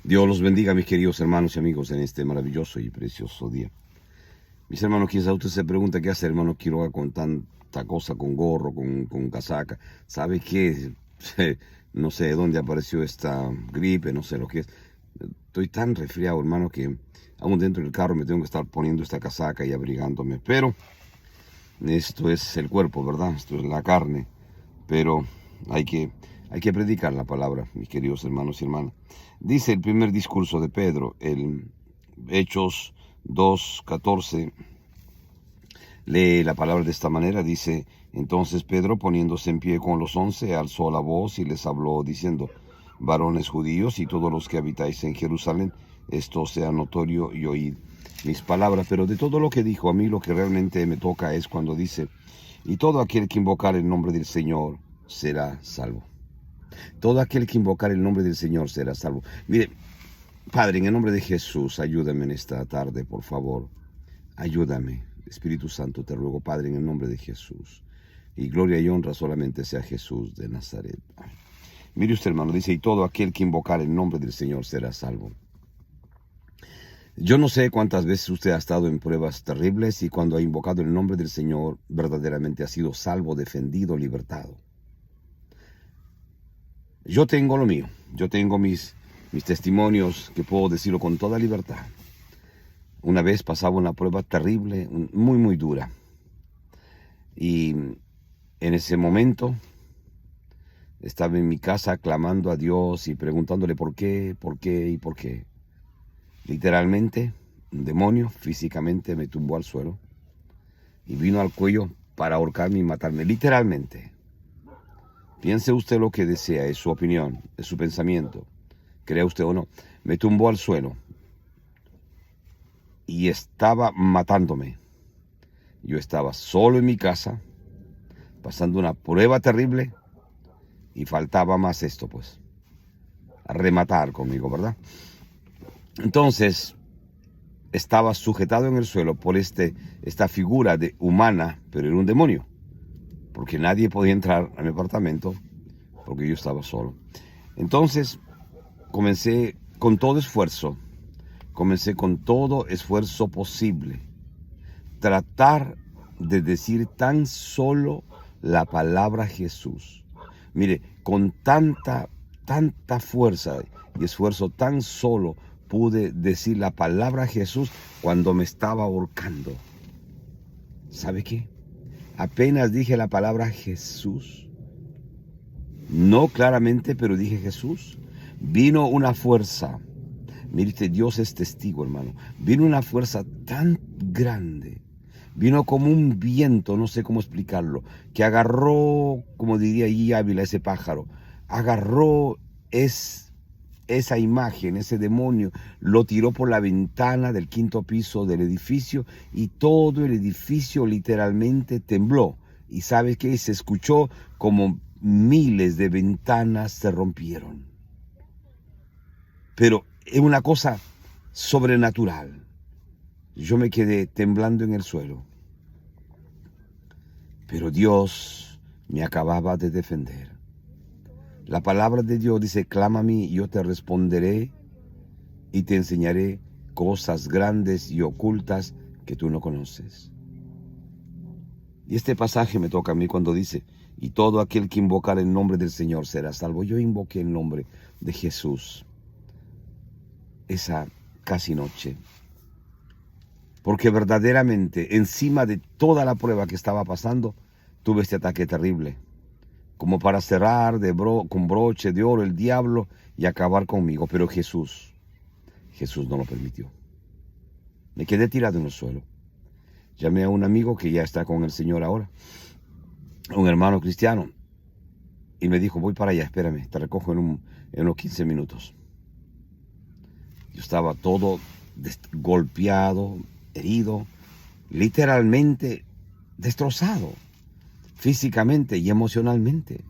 Dios los bendiga, mis queridos hermanos y amigos, en este maravilloso y precioso día. Mis hermanos, quizá usted se pregunta qué hace, hermano Quiroga, con tanta cosa, con gorro, con casaca. ¿Sabe qué? No sé de dónde apareció esta gripe, no sé lo que es. Estoy tan resfriado, hermano, que aún dentro del carro me tengo que estar poniendo esta casaca y abrigándome. Pero esto es el cuerpo, ¿verdad? Esto es la carne. Pero hay que predicar la palabra, mis queridos hermanos y hermanas. Dice el primer discurso de Pedro, el Hechos 2:14, lee la palabra de esta manera, dice: entonces Pedro, poniéndose en pie con los 11, alzó la voz y les habló diciendo: varones judíos y todos los que habitáis en Jerusalén, esto sea notorio y oíd mis palabras. Pero de todo lo que dijo, a mí lo que realmente me toca es cuando dice: y todo aquel que invocar el nombre del Señor será salvo. Todo aquel que invocar el nombre del Señor será salvo. Mire, Padre, en el nombre de Jesús, ayúdame en esta tarde, por favor. Ayúdame. Espíritu Santo, te ruego, Padre, en el nombre de Jesús. Y gloria y honra solamente sea Jesús de Nazaret. Mire usted, hermano, dice: y todo aquel que invocar el nombre del Señor será salvo. Yo no sé cuántas veces usted ha estado en pruebas terribles y cuando ha invocado el nombre del Señor, verdaderamente ha sido salvo, defendido, libertado. Yo tengo lo mío. Yo tengo mis testimonios que puedo decirlo con toda libertad. Una vez pasaba una prueba terrible, muy, muy dura. Y en ese momento estaba en mi casa clamando a Dios y preguntándole por qué y por qué. Literalmente, un demonio físicamente me tumbó al suelo y vino al cuello para ahorcarme y matarme. Literalmente. Piense usted lo que desea, es su opinión, es su pensamiento. Crea usted o no. Me tumbó al suelo y estaba matándome. Yo estaba solo en mi casa, pasando una prueba terrible, y faltaba más esto, pues, a rematar conmigo, ¿verdad? Entonces, estaba sujetado en el suelo por esta figura humana, pero era un demonio, porque nadie podía entrar a mi apartamento, porque yo estaba solo. Entonces, comencé con todo esfuerzo posible, tratar de decir tan solo la palabra Jesús. Mire, con tanta fuerza y esfuerzo, tan solo pude decir la palabra Jesús cuando me estaba ahorcando. ¿Sabe qué? Apenas dije la palabra Jesús, no claramente, pero dije Jesús, vino una fuerza. Mire, Dios es testigo, hermano. Vino una fuerza tan grande, vino como un viento, no sé cómo explicarlo, que agarró, como diría allí Ávila, ese pájaro, agarró esa imagen, ese demonio, lo tiró por la ventana del 5º piso del edificio y todo el edificio literalmente tembló. Y ¿sabe qué? Se escuchó como miles de ventanas se rompieron. Pero es una cosa sobrenatural. Yo me quedé temblando en el suelo. Pero Dios me acababa de defender. La palabra de Dios dice: clama a mí y yo te responderé y te enseñaré cosas grandes y ocultas que tú no conoces. Y este pasaje me toca a mí cuando dice: y todo aquel que invocar el nombre del Señor será salvo. Yo invoqué el nombre de Jesús esa casi noche, porque verdaderamente, encima de toda la prueba que estaba pasando, tuve este ataque terrible, como para cerrar con broche de oro el diablo y acabar conmigo. Pero Jesús no lo permitió. Me quedé tirado en el suelo. Llamé a un amigo que ya está con el Señor ahora, un hermano cristiano, y me dijo: voy para allá, espérame, te recojo en unos 15 minutos. Yo estaba todo golpeado, herido, literalmente destrozado, físicamente y emocionalmente.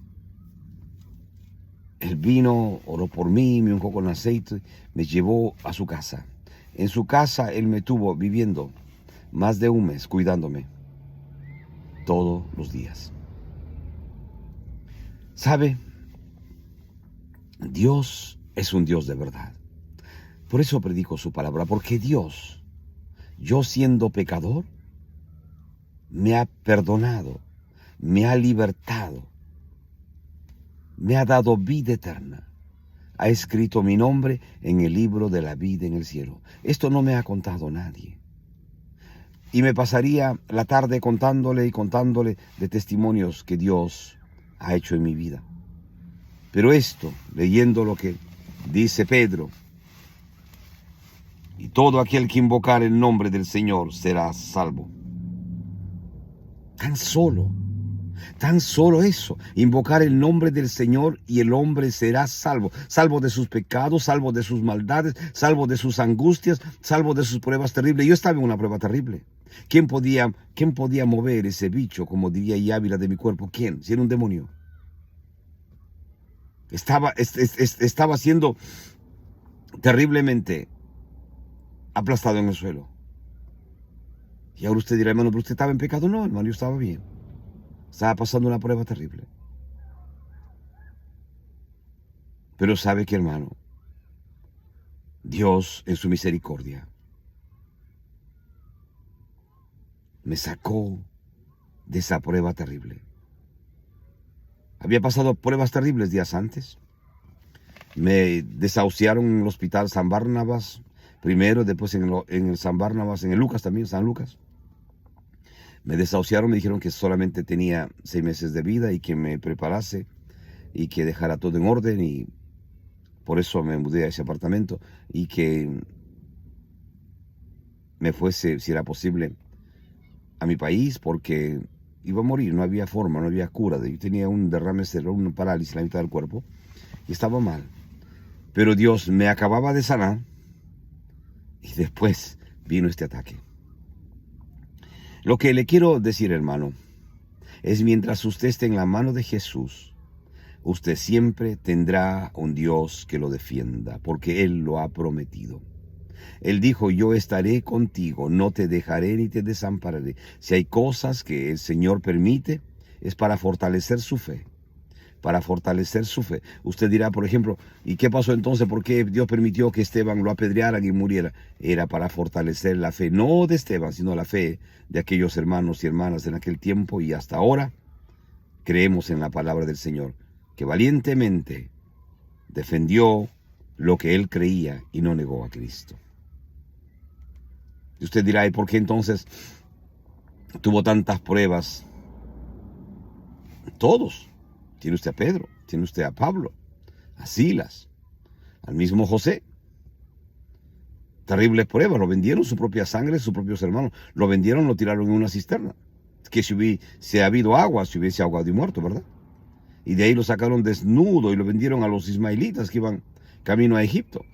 Él vino, oró por mí, me ungió con aceite, me llevó a su casa. En su casa él me tuvo viviendo más de un mes, cuidándome todos los días. ¿Sabe? Dios es un Dios de verdad. Por eso predico su palabra, porque Dios, yo siendo pecador, me ha perdonado, me ha libertado, me ha dado vida eterna. Ha escrito mi nombre en el libro de la vida en el cielo. Esto no me ha contado nadie. Y me pasaría la tarde contándole y contándole de testimonios que Dios ha hecho en mi vida. Pero esto, leyendo lo que dice Pedro, y todo aquel que invocar el nombre del Señor será salvo. Tan solo eso, invocar el nombre del Señor y el hombre será salvo. Salvo de sus pecados, salvo de sus maldades, salvo de sus angustias, salvo de sus pruebas terribles. Yo estaba en una prueba terrible. ¿Quién podía mover ese bicho, como diría Ávila, de mi cuerpo? ¿Quién? Si era un demonio. Estaba siendo terriblemente aplastado en el suelo. Y ahora usted dirá, hermano, ¿pero usted estaba en pecado? No, hermano, yo estaba bien. Estaba pasando una prueba terrible. Pero sabe que, hermano, Dios en su misericordia me sacó de esa prueba terrible. Había pasado pruebas terribles días antes. Me desahuciaron en el hospital San Barnabas, primero, después en el San Barnabas, en el Lucas también, San Lucas. Me desahuciaron, me dijeron que solamente tenía 6 meses de vida y que me preparase y que dejara todo en orden, y por eso me mudé a ese apartamento, y que me fuese, si era posible, a mi país, porque iba a morir, no había forma, no había cura. Yo tenía un derrame cerebral, una parálisis en la mitad del cuerpo y estaba mal. Pero Dios me acababa de sanar y después vino este ataque. Lo que le quiero decir, hermano, es mientras usted esté en la mano de Jesús, usted siempre tendrá un Dios que lo defienda, porque Él lo ha prometido. Él dijo, yo estaré contigo, no te dejaré ni te desampararé. Si hay cosas que el Señor permite, es para fortalecer su fe. Para fortalecer su fe. Usted dirá, por ejemplo, ¿y qué pasó entonces? ¿Por qué Dios permitió que Esteban lo apedrearan y muriera? Era para fortalecer la fe, no de Esteban, sino la fe de aquellos hermanos y hermanas en aquel tiempo, y hasta ahora creemos en la palabra del Señor, que valientemente defendió lo que él creía y no negó a Cristo. Y usted dirá, ¿y por qué entonces tuvo tantas pruebas? Todos. Tiene usted a Pedro, tiene usted a Pablo, a Silas, al mismo José. Terribles pruebas, lo vendieron, su propia sangre, sus propios hermanos. Lo vendieron, lo tiraron en una cisterna. Que si ha habido agua, se hubiese ahogado y muerto, ¿verdad? Y de ahí lo sacaron desnudo y lo vendieron a los ismaelitas que iban camino a Egipto.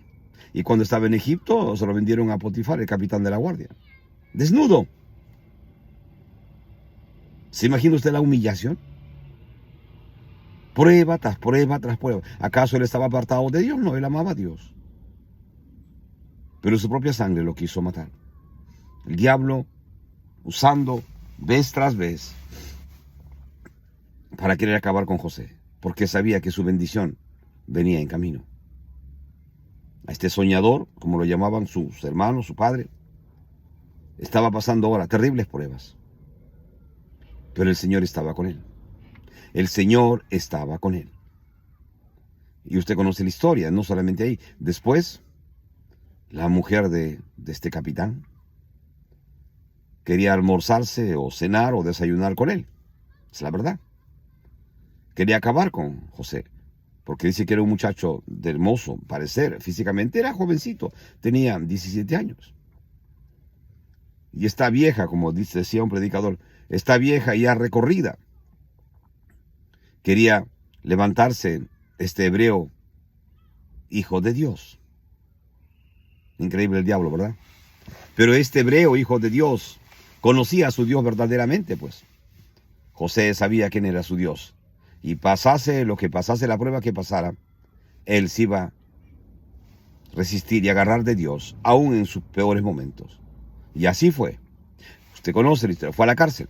Y cuando estaba en Egipto, se lo vendieron a Potifar, el capitán de la guardia. Desnudo. ¿Se imagina usted la humillación? Prueba tras prueba tras prueba. ¿Acaso él estaba apartado de Dios? No, él amaba a Dios. Pero su propia sangre lo quiso matar. El diablo usando vez tras vez para querer acabar con José, porque sabía que su bendición venía en camino. A este soñador, como lo llamaban sus hermanos, su padre, estaba pasando ahora terribles pruebas. Pero el Señor estaba con él. El Señor estaba con él. Y usted conoce la historia, no solamente ahí. Después, la mujer de este capitán quería almorzarse o cenar o desayunar con él. Es la verdad. Quería acabar con José, porque dice que era un muchacho de hermoso parecer. Físicamente era jovencito, tenía 17 años. Y está vieja, como decía un predicador, está vieja y ya recorrida. Quería levantarse este hebreo hijo de Dios. Increíble el diablo, ¿verdad? Pero este hebreo hijo de Dios conocía a su Dios verdaderamente, pues. José sabía quién era su Dios. Y pasase lo que pasase, la prueba que pasara, él se iba a resistir y agarrar de Dios, aún en sus peores momentos. Y así fue. Usted conoce la historia. Fue a la cárcel.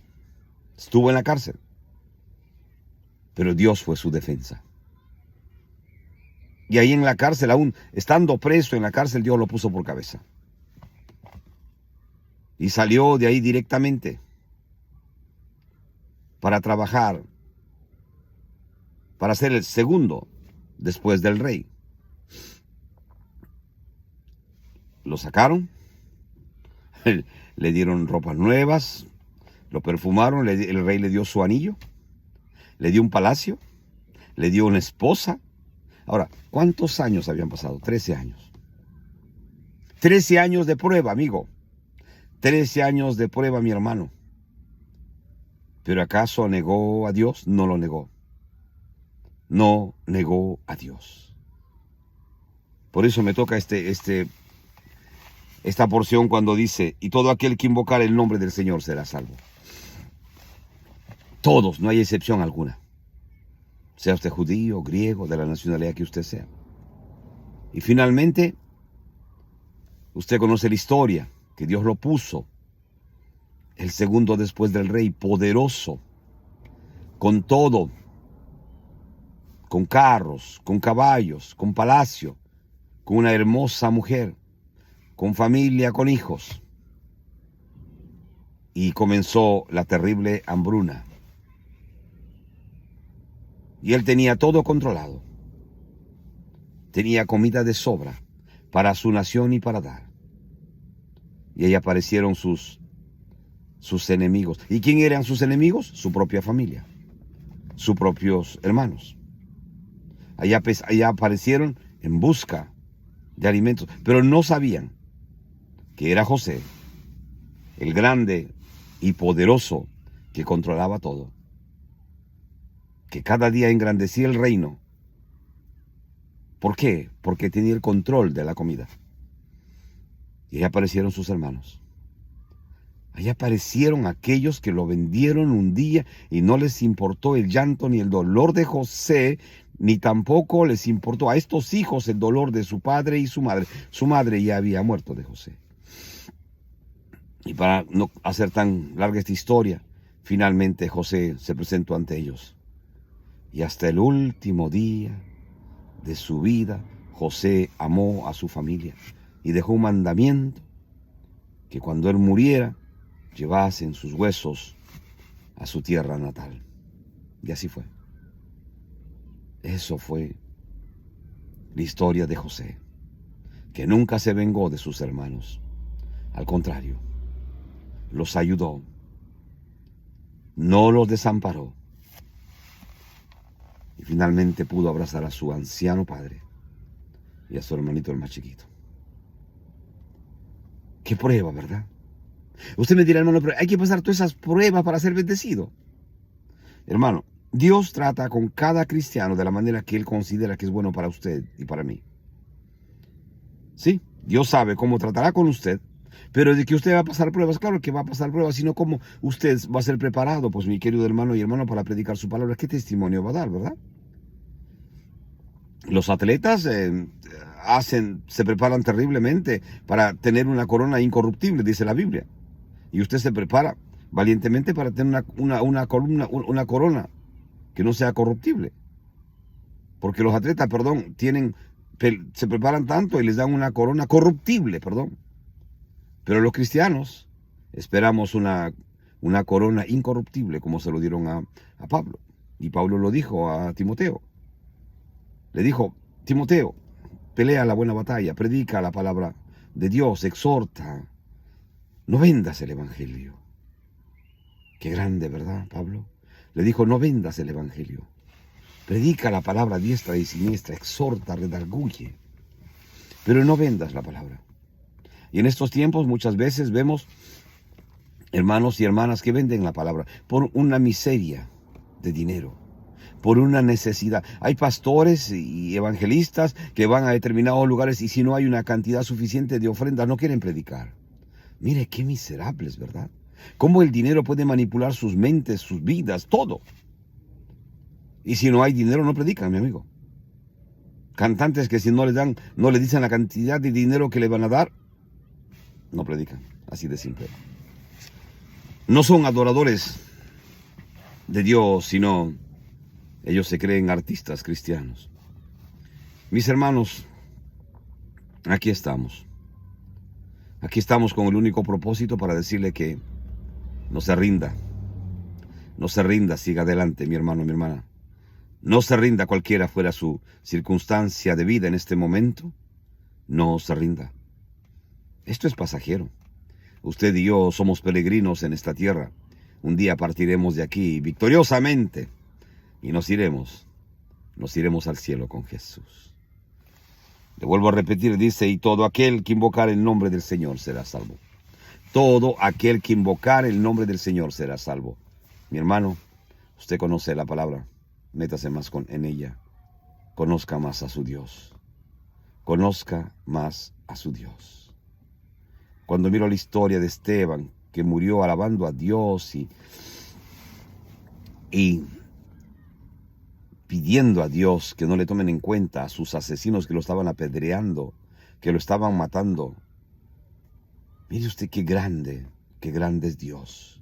Estuvo en la cárcel. Pero Dios fue su defensa. Y ahí en la cárcel, aún estando preso en la cárcel, Dios lo puso por cabeza. Y salió de ahí directamente para trabajar, para ser el segundo después del rey. Lo sacaron, le dieron ropas nuevas, lo perfumaron, el rey le dio su anillo, le dio un palacio, le dio una esposa. Ahora, ¿cuántos años habían pasado? 13 años. 13 años de prueba, amigo. 13 años de prueba, mi hermano. ¿Pero acaso negó a Dios? No lo negó. No negó a Dios. Por eso me toca esta porción cuando dice, y todo aquel que invocar el nombre del Señor será salvo. Todos, no hay excepción alguna. Sea usted judío, griego, de la nacionalidad que usted sea. Y finalmente, usted conoce la historia, que Dios lo puso, el segundo después del rey, poderoso, con todo, con carros, con caballos, con palacio, con una hermosa mujer, con familia, con hijos. Y comenzó la terrible hambruna. Y él tenía todo controlado. Tenía comida de sobra para su nación y para dar. Y ahí aparecieron sus enemigos. ¿Y quién eran sus enemigos? Su propia familia, sus propios hermanos. Allá aparecieron en busca de alimentos, pero no sabían que era José, el grande y poderoso que controlaba todo, que cada día engrandecía el reino. ¿Por qué? Porque tenía el control de la comida. Y ahí aparecieron sus hermanos. Ahí aparecieron aquellos que lo vendieron un día y no les importó el llanto ni el dolor de José, ni tampoco les importó a estos hijos el dolor de su padre y su madre. Su madre ya había muerto de José. Y para no hacer tan larga esta historia, finalmente José se presentó ante ellos. Y hasta el último día de su vida, José amó a su familia y dejó un mandamiento, que cuando él muriera, llevasen sus huesos a su tierra natal. Y así fue. Eso fue la historia de José, que nunca se vengó de sus hermanos. Al contrario, los ayudó, no los desamparó. Y finalmente pudo abrazar a su anciano padre y a su hermanito el más chiquito. Qué prueba, ¿verdad? Usted me dirá, hermano, pero hay que pasar todas esas pruebas para ser bendecido. Hermano, Dios trata con cada cristiano de la manera que Él considera que es bueno para usted y para mí. Sí, Dios sabe cómo tratará con usted, pero de que usted va a pasar pruebas, claro que va a pasar pruebas, sino cómo usted va a ser preparado, pues mi querido hermano y hermano, para predicar su palabra. ¿Qué testimonio va a dar, verdad? Los atletas se preparan terriblemente para tener una corona incorruptible, dice la Biblia. Y usted se prepara valientemente para tener una corona que no sea corruptible. Porque los atletas, se preparan tanto y les dan una corona corruptible, Pero los cristianos esperamos una corona incorruptible, como se lo dieron a Pablo. Y Pablo lo dijo a Timoteo. Le dijo, Timoteo, pelea la buena batalla, predica la palabra de Dios, exhorta. No vendas el evangelio. Qué grande, ¿verdad, Pablo? Le dijo, no vendas el evangelio. Predica la palabra diestra y siniestra, exhorta, redarguye. Pero no vendas la palabra. Y en estos tiempos muchas veces vemos hermanos y hermanas que venden la palabra por una miseria de dinero, por una necesidad. Hay pastores y evangelistas que van a determinados lugares y si no hay una cantidad suficiente de ofrendas no quieren predicar. Mire qué miserables, ¿verdad? Cómo el dinero puede manipular sus mentes, sus vidas, todo. Y si no hay dinero no predican, mi amigo. Cantantes que si no le dicen la cantidad de dinero que le van a dar, no predican, así de simple. No son adoradores de Dios, sino ellos se creen artistas cristianos. Mis hermanos, aquí estamos. Aquí estamos con el único propósito para decirle que no se rinda. No se rinda, siga adelante, mi hermano, mi hermana. No se rinda cualquiera fuera su circunstancia de vida en este momento. No se rinda. Esto es pasajero. Usted y yo somos peregrinos en esta tierra. Un día partiremos de aquí victoriosamente y nos iremos al cielo con Jesús. Le vuelvo a repetir, dice, y todo aquel que invocar el nombre del Señor será salvo. Todo aquel que invocar el nombre del Señor será salvo. Mi hermano, usted conoce la palabra, métase más en ella. Conozca más a su Dios. Conozca más a su Dios. Cuando miro la historia de Esteban, que murió alabando a Dios y pidiendo a Dios que no le tomen en cuenta a sus asesinos que lo estaban apedreando, que lo estaban matando. Mire usted qué grande es Dios.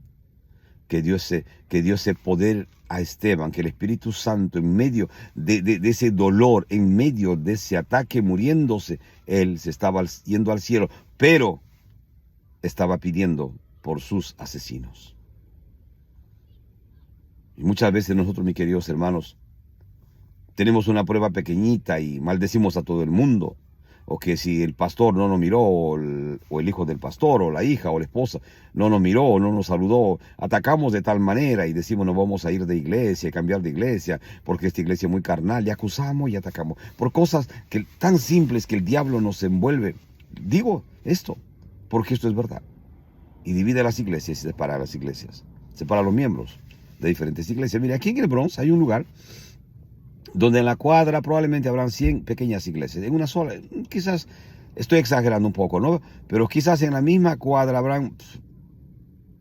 Que dio ese poder a Esteban, que el Espíritu Santo en medio de ese dolor, en medio de ese ataque, muriéndose, él se estaba yendo al cielo, pero estaba pidiendo por sus asesinos. Y muchas veces nosotros, mis queridos hermanos, tenemos una prueba pequeñita y maldecimos a todo el mundo. O que si el pastor no nos miró, o el hijo del pastor, o la hija, o la esposa, no nos miró, o no nos saludó, atacamos de tal manera y decimos, no vamos a ir de iglesia, cambiar de iglesia, porque esta iglesia es muy carnal, y acusamos y atacamos, por cosas tan simples que el diablo nos envuelve. Digo esto, porque esto es verdad. Y divide las iglesias y separa las iglesias, separa a los miembros de diferentes iglesias. Mire, aquí en el Bronx hay un lugar donde en la cuadra probablemente habrán 100 pequeñas iglesias. En una sola, quizás estoy exagerando un poco, ¿no? Pero quizás en la misma cuadra habrán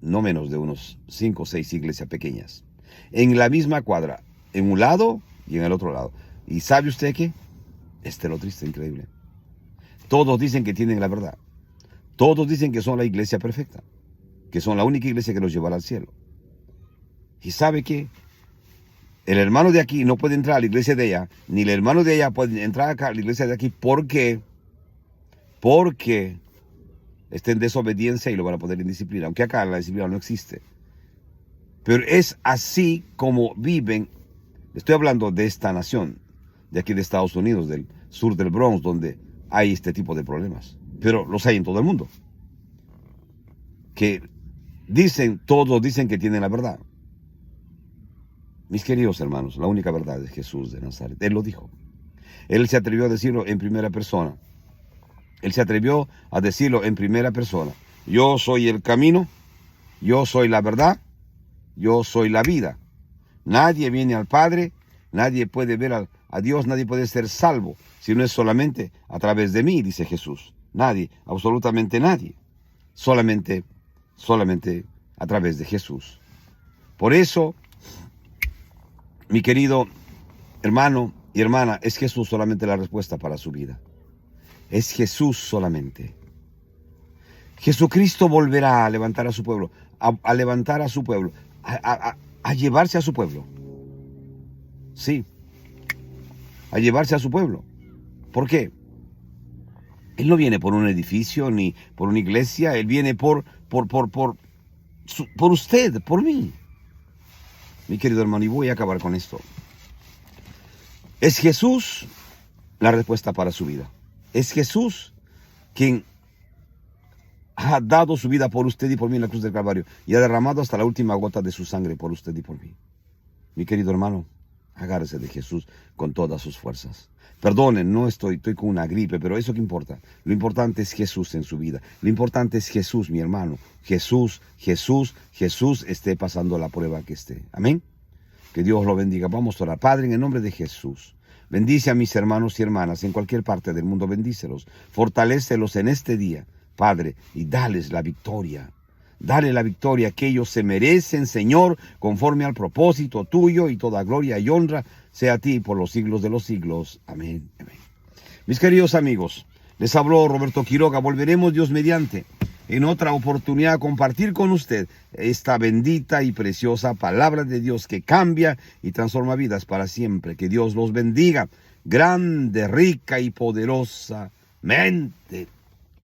no menos de unos 5 o 6 iglesias pequeñas. En la misma cuadra, en un lado y en el otro lado. ¿Y sabe usted qué? Este es lo triste, increíble. Todos dicen que tienen la verdad. Todos dicen que son la iglesia perfecta, que son la única iglesia que los llevará al cielo. ¿Y sabe qué? El hermano de aquí no puede entrar a la iglesia de allá, ni el hermano de allá puede entrar acá a la iglesia de aquí. ¿Por qué? Porque está en desobediencia y lo van a poner en disciplina, aunque acá la disciplina no existe. Pero es así como viven. Estoy hablando de esta nación, de aquí de Estados Unidos, del sur del Bronx, donde hay este tipo de problemas. Pero los hay en todo el mundo. Que todos dicen que tienen la verdad. Mis queridos hermanos, la única verdad es Jesús de Nazaret. Él lo dijo. Él se atrevió a decirlo en primera persona. Él se atrevió a decirlo en primera persona. Yo soy el camino, yo soy la verdad, yo soy la vida. Nadie viene al Padre, nadie puede ver a Dios, nadie puede ser salvo, si no es solamente a través de mí, dice Jesús. Nadie, absolutamente nadie. Solamente a través de Jesús. Por eso, mi querido hermano y hermana, es Jesús solamente la respuesta para su vida. Es Jesús solamente. Jesucristo volverá a levantar a su pueblo, a levantar a su pueblo, a llevarse a su pueblo. Sí, a llevarse a su pueblo. ¿Por qué? Él no viene por un edificio ni por una iglesia, Él viene por usted, por mí. Mi querido hermano, y voy a acabar con esto. Es Jesús la respuesta para su vida. Es Jesús quien ha dado su vida por usted y por mí en la cruz del Calvario y ha derramado hasta la última gota de su sangre por usted y por mí. Mi querido hermano, agárrese de Jesús con todas sus fuerzas. Perdonen, no estoy con una gripe, pero eso que importa. Lo importante es Jesús en su vida. Lo importante es Jesús, mi hermano. Jesús esté pasando la prueba que esté. Amén. Que Dios lo bendiga. Vamos a orar. Padre, en el nombre de Jesús, bendice a mis hermanos y hermanas en cualquier parte del mundo. Bendícelos. Fortalécelos en este día, Padre, y dales la victoria. Dale la victoria que ellos se merecen, Señor, conforme al propósito tuyo, y toda gloria y honra sea a ti por los siglos de los siglos. Amén. Amén. Mis queridos amigos, les habló Roberto Quiroga. Volveremos, Dios mediante, en otra oportunidad a compartir con usted esta bendita y preciosa palabra de Dios que cambia y transforma vidas para siempre. Que Dios los bendiga. grande, rica y poderosamente.